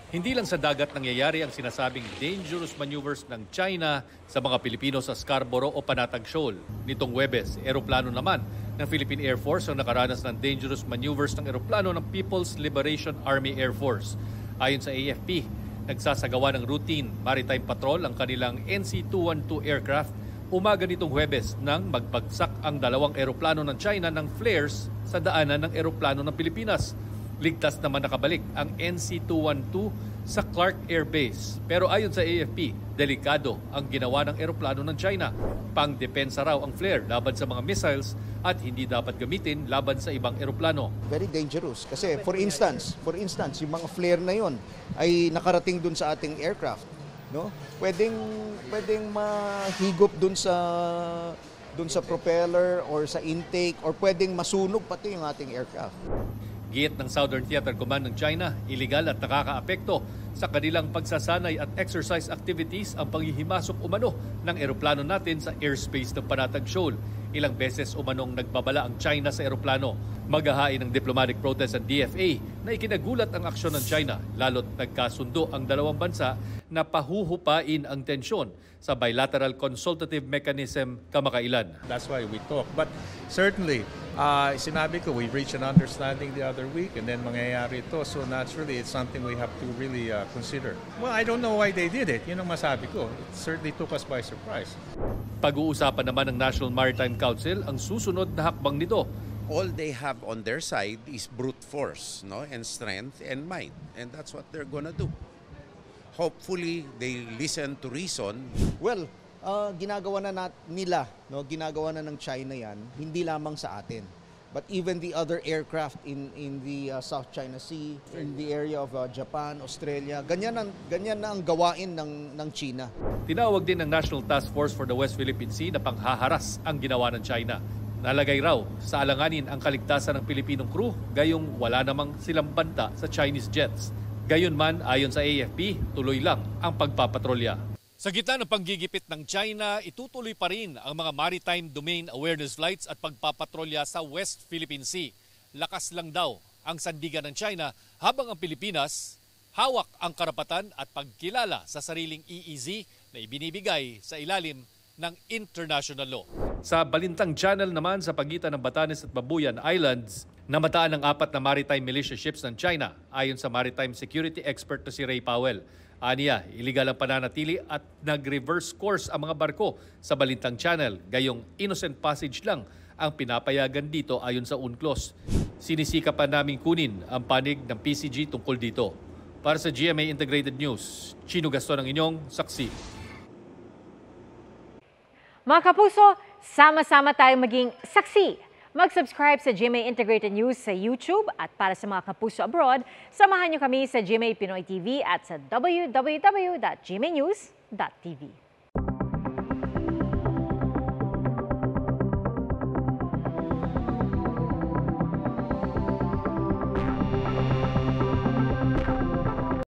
Hindi lang sa dagat nangyayari ang sinasabing dangerous maneuvers ng China sa mga Pilipino sa Scarborough o Panatag Shoal. Nitong Huwebes, eroplano naman ng Philippine Air Force ang nakaranas ng dangerous maneuvers ng eroplano ng People's Liberation Army Air Force. Ayon sa AFP, nagsasagawa ng routine maritime patrol ang kanilang NC-212 aircraft umaga nitong Huwebes nang magbagsak ang dalawang eroplano ng China ng flares sa daanan ng eroplano ng Pilipinas. Ligtas naman nakabalik ang NC-212 sa Clark Air Base. Pero ayon sa AFP, delikado ang ginawa ng eroplano ng China. Pang-depensa raw ang flare laban sa mga missiles at hindi dapat gamitin laban sa ibang eroplano. Very dangerous kasi for instance, yung mga flare na yon ay nakarating dun sa ating aircraft, no? Pwedeng mahigop dun sa propeller or sa intake or pwedeng masunog pati yung ating aircraft. Giit ng Southern Theater Command ng China, iligal at nakakaapekto sa kanilang pagsasanay at exercise activities ang panghihimasok umano ng eroplano natin sa airspace ng Panatag Shoal. Ilang beses umanong nagbabala ang China sa eroplano. Maghahain ng diplomatic protest ang DFA na ikinagulat ang aksyon ng China, lalo't nagkasundo ang dalawang bansa na pahuhupain ang tensyon sa bilateral consultative mechanism kamakailan. That's why we talk. But certainly, sinabi ko, we reached an understanding the other week and then mangyayari ito. So naturally, it's something we have to really consider. Well, I don't know why they did it. Yun ang masabi ko. It certainly took us by surprise. Pag-uusapan naman ng National Maritime Council ang susunod na hakbang nito. All they have on their side is brute force, no, and strength and might. And that's what they're gonna do. Hopefully, they listen to reason. Well, ginagawa na nila, no? Ginagawa na ng China yan, hindi lamang sa atin. But even the other aircraft in the South China Sea, in the area of Japan, Australia, ganyan na ang gawain ng China. Tinawag din ng National Task Force for the West Philippine Sea na panghaharas ang ginawa ng China. Nalagay raw sa alanganin ang kaligtasan ng Pilipinong crew, gayong wala namang silang banta sa Chinese jets. Gayunman, ayon sa AFP, tuloy lang ang pagpapatrolya. Sa gitna ng panggigipit ng China, itutuloy pa rin ang mga maritime domain awareness flights at pagpapatrolya sa West Philippine Sea. Lakas lang daw ang sandigan ng China habang ang Pilipinas hawak ang karapatan at pagkilala sa sariling EEZ na ibinibigay sa ilalim ng international law. Sa Balintang Channel naman sa pagitan ng Batanes at Babuyan Islands, namataan ng 4 na maritime militia ships ng China ayon sa maritime security expert na si Ray Powell. Aniya, iligal ang pananatili at nag-reverse course ang mga barko sa Balintang Channel, gayong innocent passage lang ang pinapayagan dito ayon sa UNCLOS. Sinisika pa naming kunin ang panig ng PCG tungkol dito. Para sa GMA Integrated News, Chino Gaston ang inyong saksi. Mga kapuso, sama-sama tayong maging saksi. Mag-subscribe sa GMA Integrated News sa YouTube at para sa mga kapuso abroad, samahan niyo kami sa GMA Pinoy TV at sa www.gmanews.tv.